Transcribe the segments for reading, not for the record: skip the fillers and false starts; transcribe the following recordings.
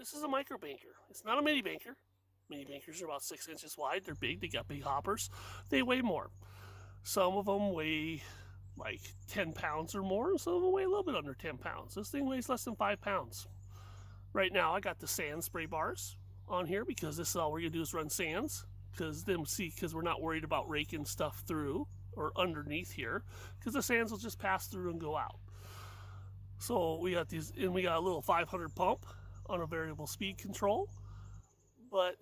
This is a micro banker. It's not a mini banker. Mini bankers are about 6 inches wide. They're big. They got big hoppers. They weigh more. Some of them weigh like 10 pounds or more, and some of them weigh a little bit under 10 pounds. This thing weighs less than 5 pounds. Right now, I got the sand spray bars on here because this is all we're going to do is run sands. Because we're not worried about raking stuff through or underneath here, because the sands will just pass through and go out. So we got these, and we got a little 500 pump on a variable speed control. But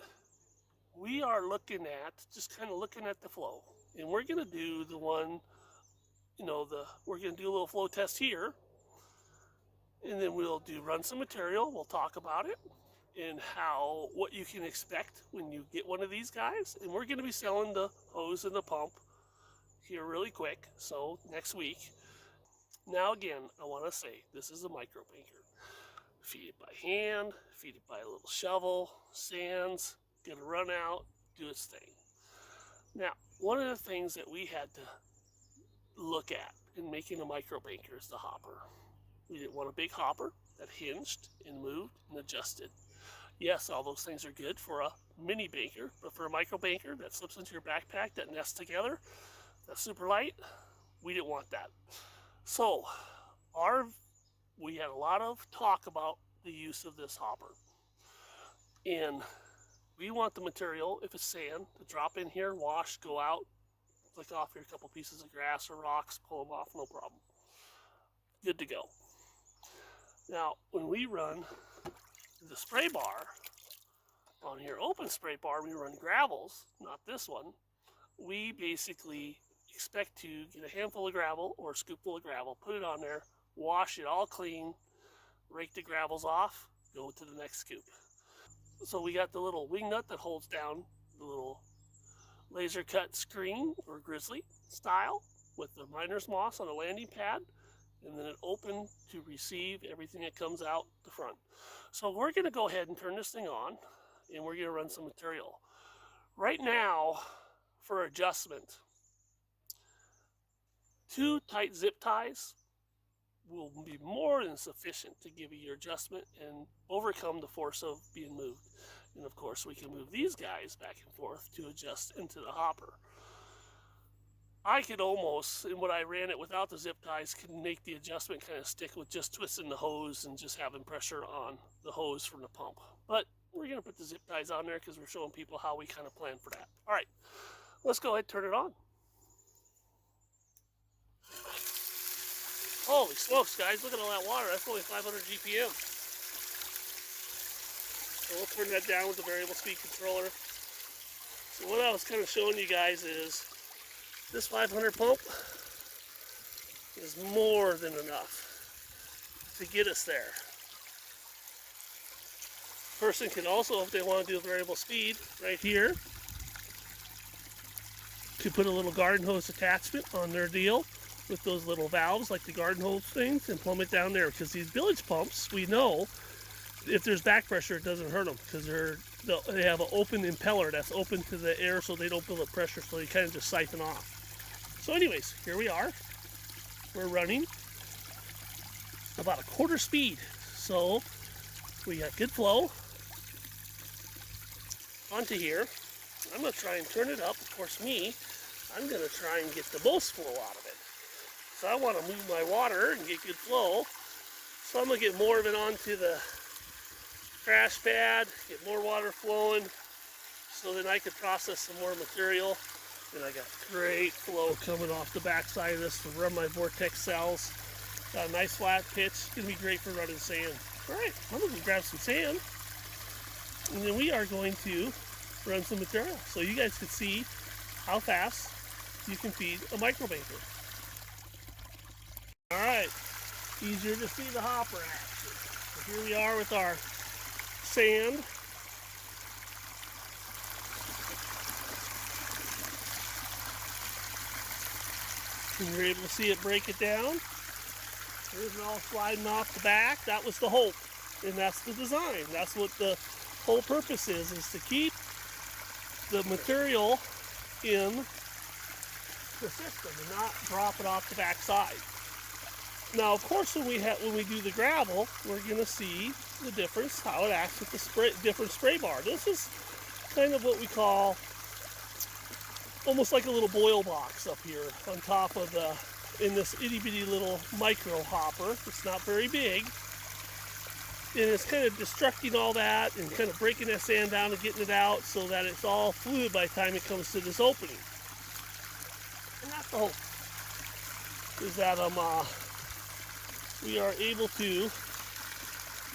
we are looking at, just kind of looking at the flow. And we're going to do the one, we're going to do a little flow test here. And then we'll run some material. We'll talk about it and what you can expect when you get one of these guys. And we're going to be selling the hose and the pump here really quick. So next week. Now again, I want to say this is a micro banker. Feed it by hand, feed it by a little shovel, sands, get a run out, do its thing. Now, one of the things that we had to look at in making a micro banker is the hopper. We didn't want a big hopper that hinged and moved and adjusted. Yes, all those things are good for a mini banker, but for a micro banker that slips into your backpack, that nests together, that's super light, we didn't want that. So, we had a lot of talk about the use of this hopper. And we want the material, if it's sand, to drop in here, wash, go out, flick off here a couple pieces of grass or rocks, pull them off, no problem. Good to go. Now, when we run the spray bar on here, open spray bar, we run gravels, not this one. We basically expect to get a handful of gravel or a scoopful of gravel, put it on there, wash it all clean, rake the gravels off, go to the next scoop. So we got the little wing nut that holds down the little laser cut screen or grizzly style with the miner's moss on a landing pad, and then it open to receive everything that comes out the front. So we're going to go ahead and turn this thing on, and we're going to run some material. Right now, for adjustment, 2 tight zip ties will be more than sufficient to give you your adjustment and overcome the force of being moved. And of course, we can move these guys back and forth to adjust into the hopper. I could almost, and when I ran it without the zip ties, can make the adjustment kind of stick with just twisting the hose and just having pressure on the hose from the pump. But we're going to put the zip ties on there because we're showing people how we kind of plan for that. All right, let's go ahead and turn it on. Holy smokes, guys, look at all that water. That's only 500 GPM. So we'll turn that down with the variable speed controller. So what I was kind of showing you guys is this 500 pump is more than enough to get us there. Person can also, if they want to do a variable speed, right here, to put a little garden hose attachment on their deal with those little valves like the garden hose things and plumb it down there, because these bilge pumps, we know if there's back pressure it doesn't hurt them because they have an open impeller that's open to the air so they don't build up pressure, so they kind of just siphon off. So anyways, here we are. We're running about a quarter speed, so we got good flow onto here. I'm going to try and turn it up. Of course, I'm going to try and get the most flow out of it. So I want to move my water and get good flow. So I'm going to get more of it onto the crash pad, get more water flowing, so then I could process some more material. And I got great flow coming off the backside of this to run my vortex cells. Got a nice flat pitch. It's going to be great for running sand. All right, I'm going to grab some sand. And then we are going to run some material so you guys can see how fast you can feed a micro banker. All right, easier to see the hopper action. So here we are with our sand. And you're able to see it break it down. There's it all sliding off the back. That was the hope, and that's the design. That's what the whole purpose is to keep the material in the system and not drop it off the back side. Now, of course, when we do the gravel, we're gonna see the difference, how it acts with the different spray bar. This is kind of what we call almost like a little boil box up here on top of in this itty bitty little micro hopper. It's not very big, and it's kind of destructing all that and kind of breaking that sand down and getting it out so that it's all fluid by the time it comes to this opening. And that's the hope, is that we are able to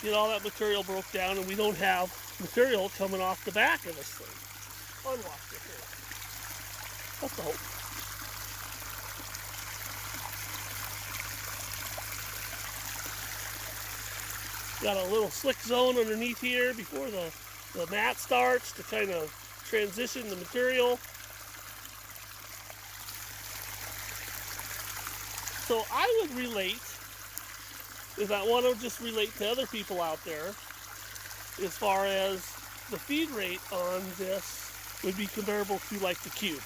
get all that material broke down and we don't have material coming off the back of this thing. Unwashed material. That's the hope. Got a little slick zone underneath here before the mat starts to kind of transition the material. So I would relate, if I want to just relate to other people out there, as far as the feed rate on this would be comparable to like the cube.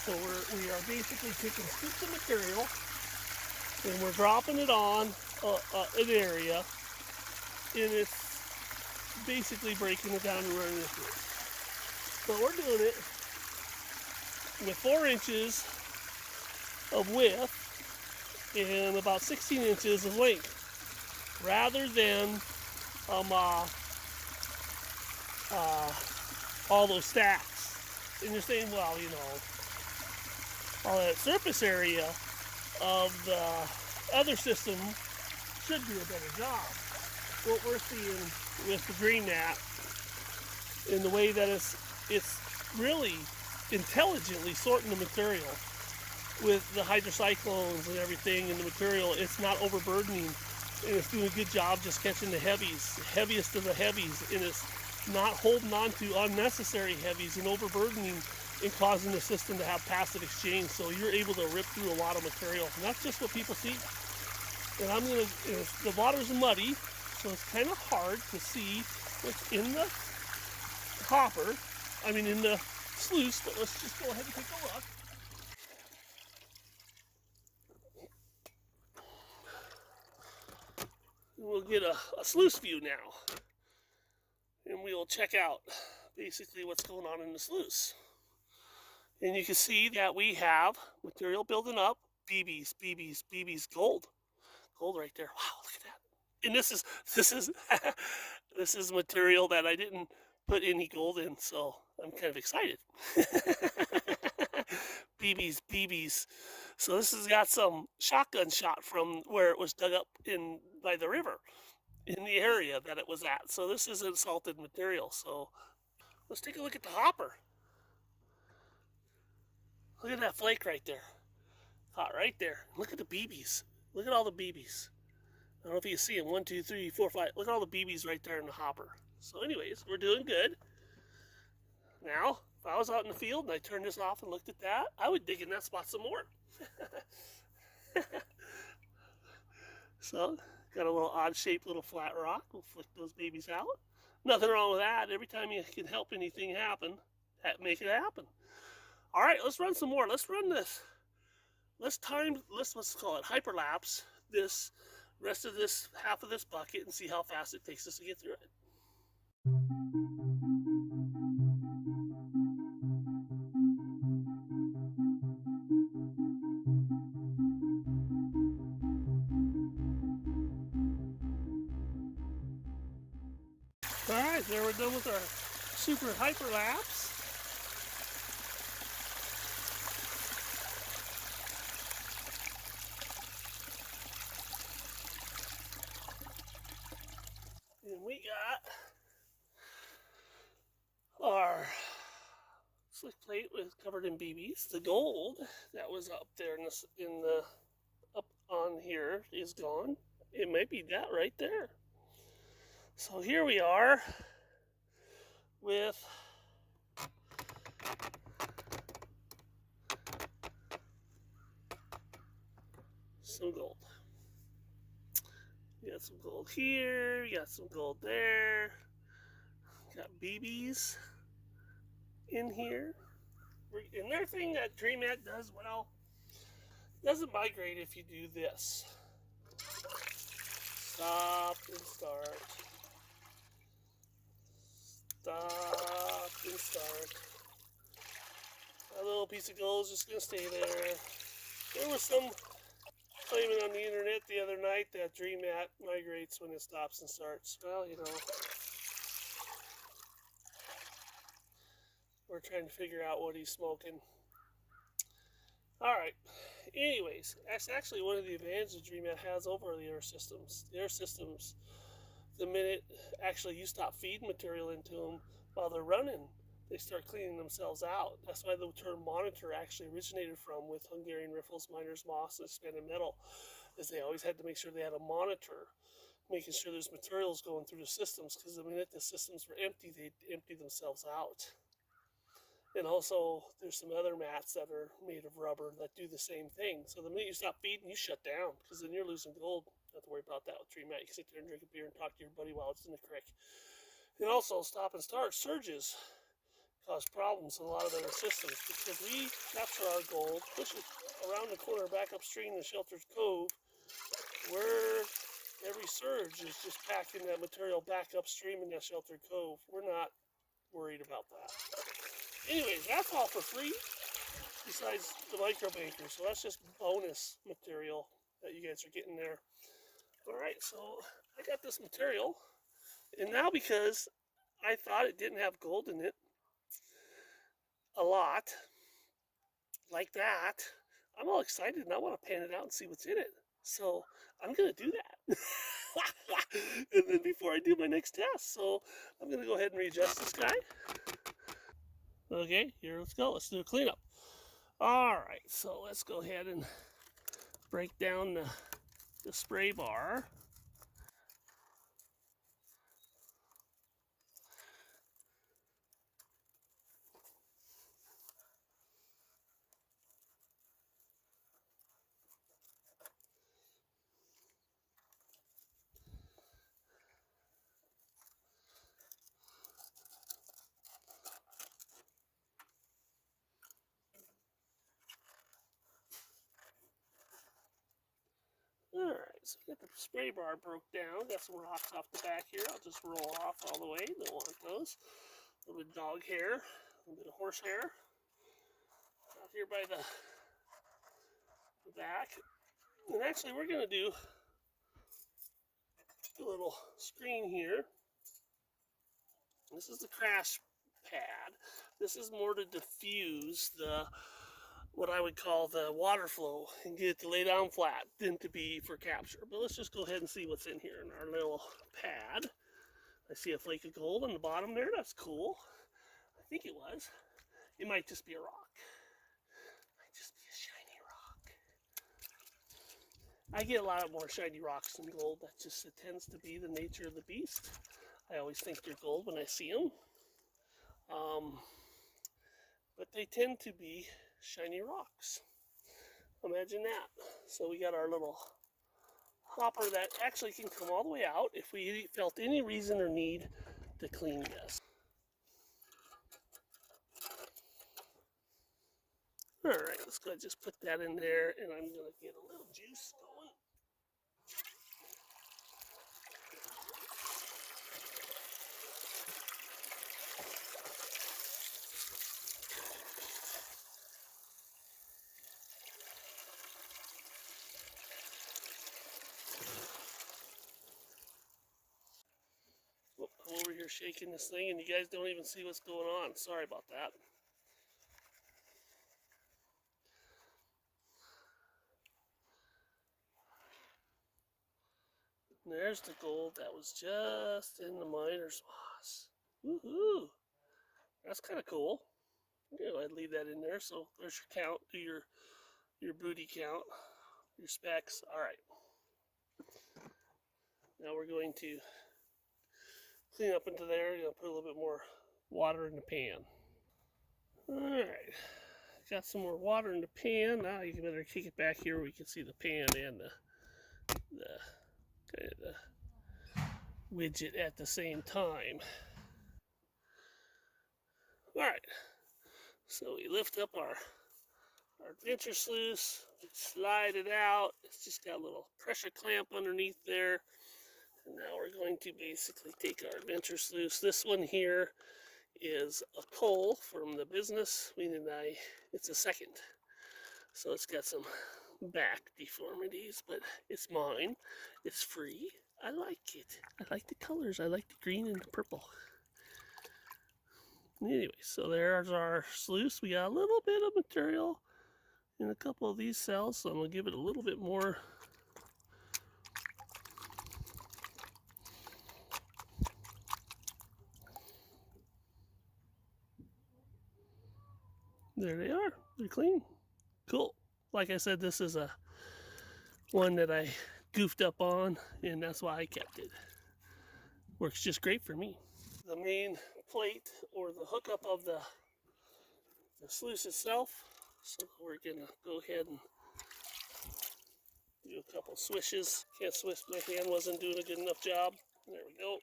So we are basically taking scoops of material and we're dropping it on an area, and it's basically breaking it down and running it through. So we're doing it with 4 inches of width and about 16 inches of length, rather than all those stacks. And you're saying, well, you know, all that surface area of the other system should do a better job. What we're seeing with the Dream Mat, in the way that it's really intelligently sorting the material with the hydrocyclones and everything in the material. It's not overburdening, and it's doing a good job just catching the heavies, the heaviest of the heavies, and it's not holding on to unnecessary heavies and overburdening and causing the system to have passive exchange. So you're able to rip through a lot of material, and that's just what people see. And the water's muddy, so it's kind of hard to see what's in the hopper, in the sluice, but let's just go ahead and take a look. We'll get a sluice view now, and we'll check out basically what's going on in the sluice. And you can see that we have material building up, BBs, gold right there. Wow, look at that. And this is this is material that I didn't put any gold in, so I'm kind of excited. BBs. So this has got some shotgun shot from where it was dug up in by the river in the area that it was at. So this isn't salted material. So let's take a look at the hopper. Look at that flake right there. Caught right there. Look at the BBs. Look at all the BBs. I don't know if you can see them. 1, 2, 3, 4, 5. Look at all the BBs right there in the hopper. So anyways, we're doing good. Now, if I was out in the field and I turned this off and looked at that, I would dig in that spot some more. So, got a little odd-shaped little flat rock. We'll flick those babies out. Nothing wrong with that. Every time you can help anything happen, make it happen. All right, let's run some more. Let's run this. Let's call it hyperlapse this rest of this half of this bucket and see how fast it takes us to get through it. All right, there we're done with our super hyperlapse. And we got our slick plate covered in BBs. The gold that was up there up on here is gone. It might be that right there. So here we are with some gold. We got some gold here, we got some gold there, got BBs in here. And their thing that Dream Mat does well, doesn't migrate if you do this. Stop and start. Stop and start. That little piece of gold is just going to stay there. There was some claiming on the internet the other night that Dream Mat migrates when it stops and starts. Well, you know, we're trying to figure out what he's smoking. Alright, anyways, that's actually one of the advantages Dream Mat has over the air systems. The air systems, the minute actually you stop feeding material into them while they're running, they start cleaning themselves out. That's why the term monitor actually originated from with Hungarian riffles, miners, moss, and expanded metal, is they always had to make sure they had a monitor, making sure there's materials going through the systems, because the minute the systems were empty, they'd empty themselves out. And also, there's some other mats that are made of rubber that do the same thing. So the minute you stop feeding, you shut down, because then you're losing gold. Don't have to worry about that with Dream Mat. You can sit there and drink a beer and talk to your buddy while it's in the creek. And also, stop and start surges cause problems in a lot of their systems, because we capture our gold, push it around the corner back upstream in the Sheltered Cove, where every surge is just packing that material back upstream in that Sheltered Cove. We're not worried about that. Anyways, that's all for free, besides the micro banker. So that's just bonus material that you guys are getting there. Alright, so I got this material, and now because I thought it didn't have gold in it a lot, like that, I'm all excited and I want to pan it out and see what's in it. So I'm going to do that. And then before I do my next test, so I'm going to go ahead and readjust this guy. Okay, here, let's go. Let's do a cleanup. Alright, so let's go ahead and break down the spray bar. Alright, so we got the spray bar broke down. Got some rocks off the back here. I'll just roll off all the way. Don't want those. A little bit of dog hair, a little bit of horse hair. Out here by the back. And actually, we're going to do a little screen here. This is the crash pad. This is more to diffuse the what I would call the water flow and get it to lay down flat than to be for capture. But let's just go ahead and see what's in here in our little pad. I see a flake of gold on the bottom there. That's cool. I think it was. It might just be a rock. It might just be a shiny rock. I get a lot more shiny rocks than gold. That just it tends to be the nature of the beast. I always think they're gold when I see them. But they tend to be shiny rocks. Imagine that. So we got our little hopper that actually can come all the way out if we felt any reason or need to clean this. Alright, let's go ahead and just put that in there, and I'm going to get a little juice going. I'm over here shaking this thing, and you guys don't even see what's going on. Sorry about that. And there's the gold that was just in the miner's moss. Woohoo! That's kind of cool. Go ahead and leave that in there. So there's your count. Do your booty count, your specs. All right. Now we're going to clean up into there. Put a little bit more water in the pan. All right. Got some more water in the pan. Now you can better kick it back here where we can see the pan and the widget at the same time. All right. So we lift up our adventure sluice, slide it out. It's just got a little pressure clamp underneath there. And now we're going to basically take our adventure sluice. This one here is a coal from the business, meaning it's a second. So it's got some back deformities, but it's mine. It's free. I like it. I like the colors. I like the green and the purple. Anyway, so there's our sluice. We got a little bit of material in a couple of these cells, so I'm going to give it a little bit more. There they are. They're clean. Cool. Like I said, this is a one that I goofed up on, and that's why I kept it. Works just great for me. The main plate or the hookup of the sluice itself. So we're gonna go ahead and do a couple swishes. Can't swish, my hand wasn't doing a good enough job. There we go.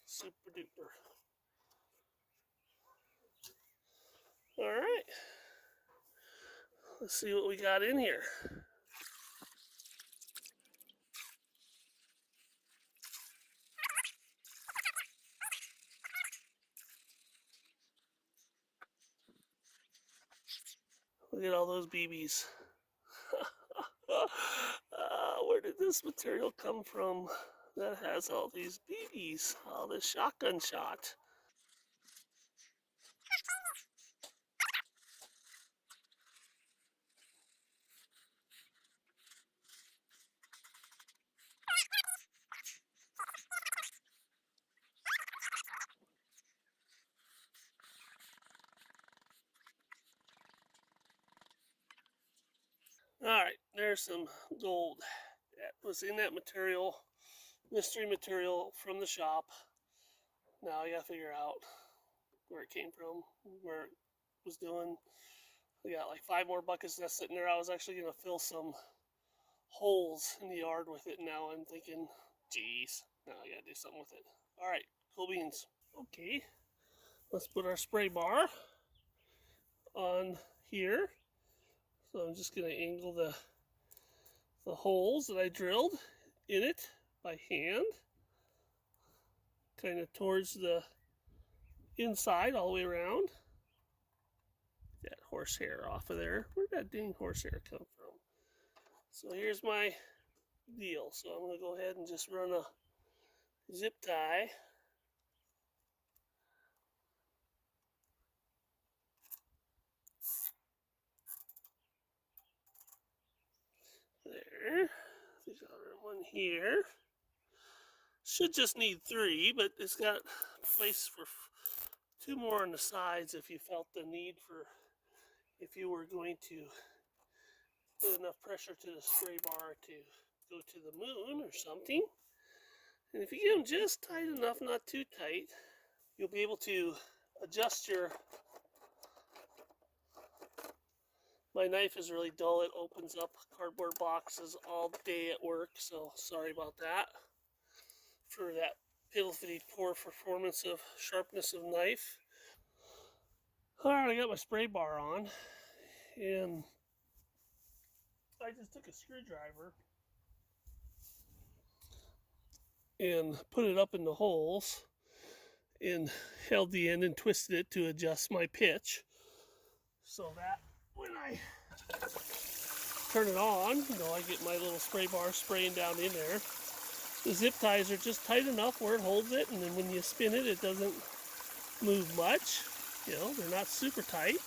Super duper. All right. Let's see what we got in here. Look at all those BBs. Where did this material come from that has all these BBs? All this shotgun shot. Alright, there's some gold that was in that material, mystery material from the shop. Now I gotta figure out where it came from, where it was doing. We got like 5 more buckets that's sitting there. I was actually gonna fill some holes in the yard with it. Now I'm thinking, geez, now I gotta do something with it. Alright, cool beans. Okay, let's put our spray bar on here. So I'm just going to angle the holes that I drilled in it by hand, kind of towards the inside all the way around. Get that horsehair off of there. Where'd that dang horsehair come from? So here's my deal. So I'm going to go ahead and just run a zip tie. There. There's another one here. Should just need 3, but it's got place for 2 more on the sides if you felt the need for, if you were going to put enough pressure to the spray bar to go to the moon or something. And if you get them just tight enough, not too tight, you'll be able to adjust your. My knife is really dull. It opens up cardboard boxes all day at work, so sorry about that. For that pitifully poor performance of sharpness of knife. Alright, I got my spray bar on, and I just took a screwdriver and put it up in the holes and held the end and twisted it to adjust my pitch, so that when I turn it on, I get my little spray bar spraying down in there. The zip ties are just tight enough where it holds it, and then when you spin it, it doesn't move much. They're not super tight.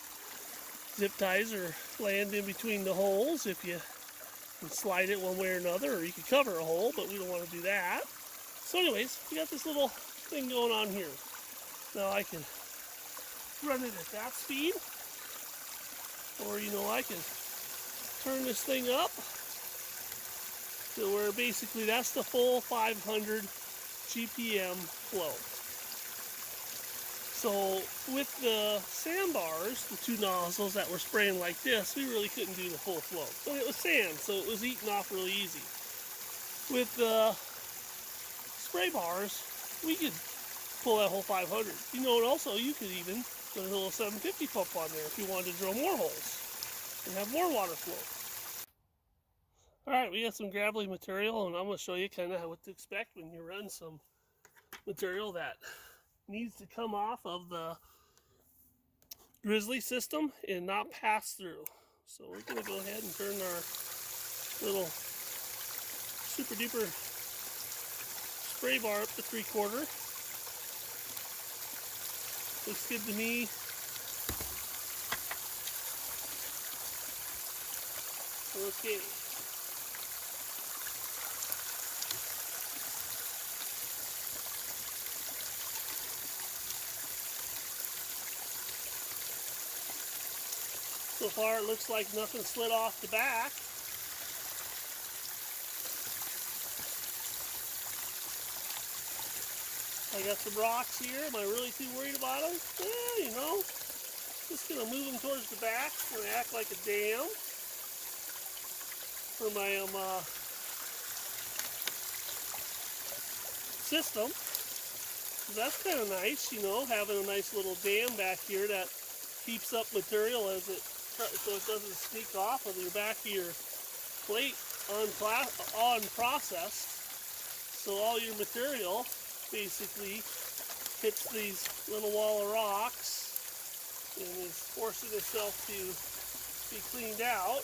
Zip ties are land in between the holes if you can slide it one way or another, or you can cover a hole, but we don't want to do that. So anyways, we got this little thing going on here. Now I can run it at that speed, or I can turn this thing up to where basically that's the full 500 GPM flow. So with the sandbars, the 2 nozzles that were spraying like this, we really couldn't do the full flow. But it was sand, so it was eating off really easy. With the spray bars, we could pull that whole 500. And also you could even put a little 750 pump on there if you wanted to drill more holes and have more water flow. Alright, we got some gravelly material, and I'm going to show you kind of what to expect when you run some material that needs to come off of the grizzly system and not pass through. So we're going to go ahead and turn our little super duper spray bar up to 3/4. Looks good to me. Okay. So far it looks like nothing slid off the back. I got some rocks here. Am I really too worried about them? Yeah, you know, just gonna move them towards the back. Gonna act like a dam for my system. So that's kind of nice, you know, having a nice little dam back here that keeps up material as it so it doesn't sneak off of your back of your plate unprocessed. So all your material basically hits these little wall of rocks and is forcing itself to be cleaned out.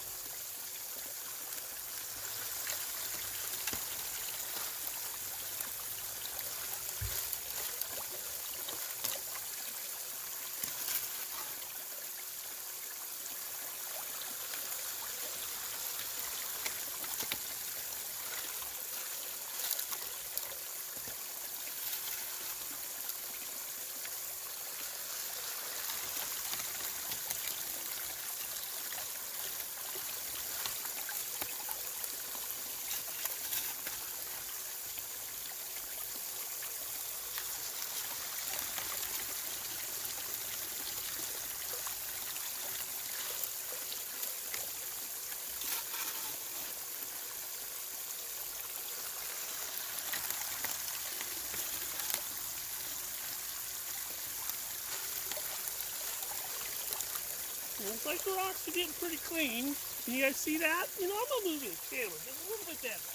Looks like the rocks are getting pretty clean. Can you guys see that? You know, I'm gonna move the camera just a little bit better.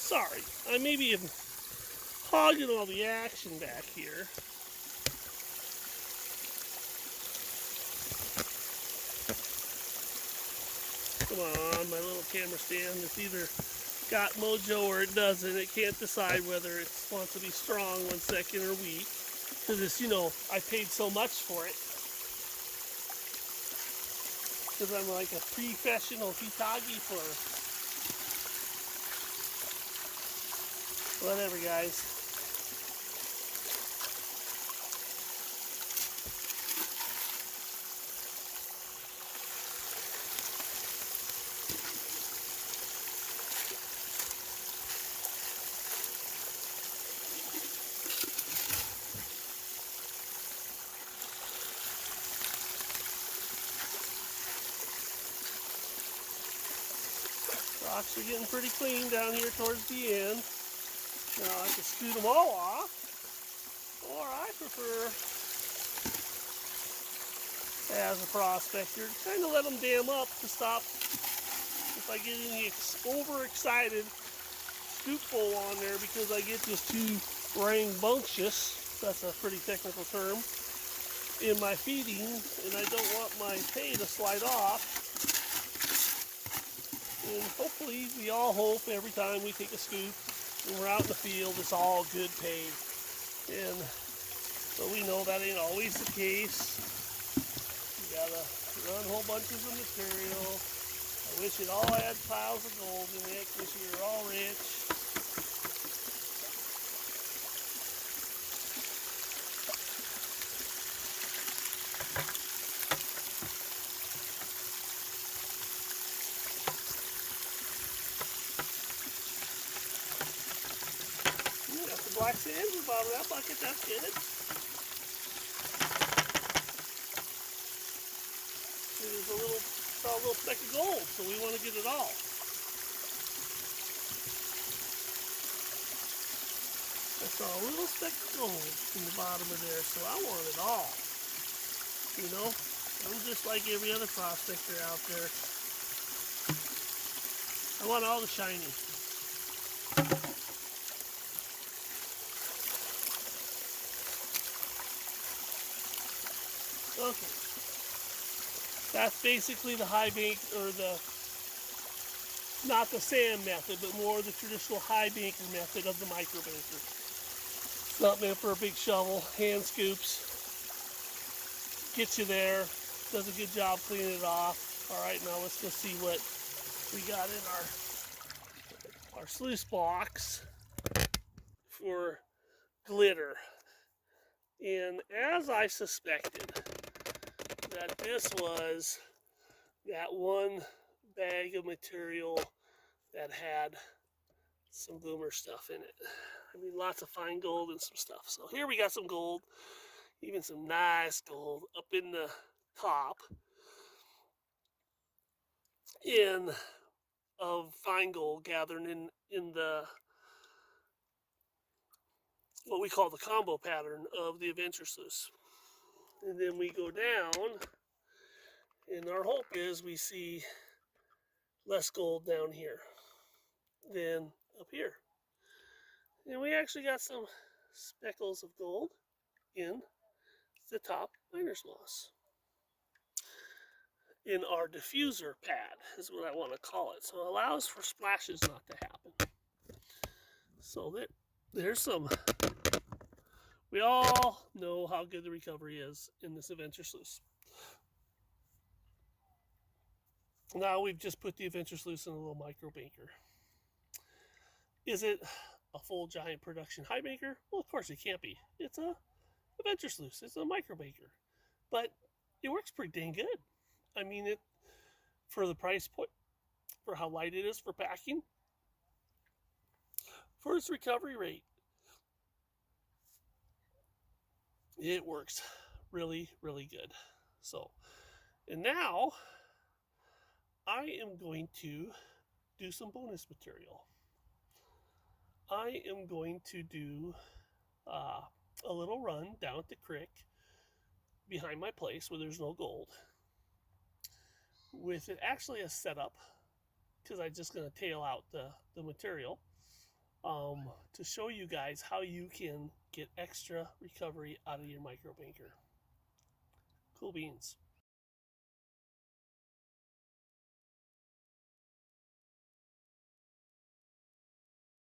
Sorry, I maybe am hogging all the action back here. Come on, my little camera stand. It's either got mojo or it doesn't. It can't decide whether it wants to be strong 1 second or weak. Because it's, you know, I paid so much for it. Because I'm like a professional photographer. Whatever, guys. Rocks are getting pretty clean down here towards the end. Now I can scoot them all off, or I prefer, as a prospector, to kind of let them dam up to stop if I get any overexcited scoop bowl on there, because I get just too rambunctious, that's a pretty technical term, in my feeding, and I don't want my pay to slide off. And hopefully, we all hope every time we take a scoop and we're out in the field, it's all good pay. And but we know that ain't always the case. You gotta run whole bunches of material. I wish it all had piles of gold in it. Wish we were all rich. Black sand in the bottom of that bucket, that's good. There's a little speck of gold, so we want to get it all. I saw a little speck of gold in the bottom of there, so I want it all. You know, I'm just like every other prospector out there. I want all the shiny. Okay. That's basically the high bank, or not the sand method, but more the traditional high banker method of the micro banker. It's not meant for a big shovel. Hand scoops. Gets you there. Does a good job cleaning it off. All right, now let's go see what we got in our sluice box for glitter. And as I suspected, that this was that one bag of material that had some boomer stuff in it. I mean, lots of fine gold and some stuff. So here we got some gold, even some nice gold up in the top of fine gold gathered in the what we call the combo pattern of the Adventure Sluice. And then we go down, and our hope is we see less gold down here than up here. And we actually got some speckles of gold in the top miner's moss. In our diffuser pad is what I want to call it. So it allows for splashes not to happen. So there's some. We all know how good the recovery is in this Adventure Sluice. Now we've just put the Adventure Sluice in a little micro banker. Is it a full giant production high banker? Well, of course it can't be. It's a Adventure Sluice. It's a micro banker. But it works pretty dang good. I mean, it for the price point, for how light it is for packing, for its recovery rate, it works really, really good. So, and now I am going to do some bonus material. I am going to do a little run down at the creek behind my place where there's no gold, with it actually a setup, because I'm just going to tail out the material to show you guys how you can get extra recovery out of your micro banker. Cool beans.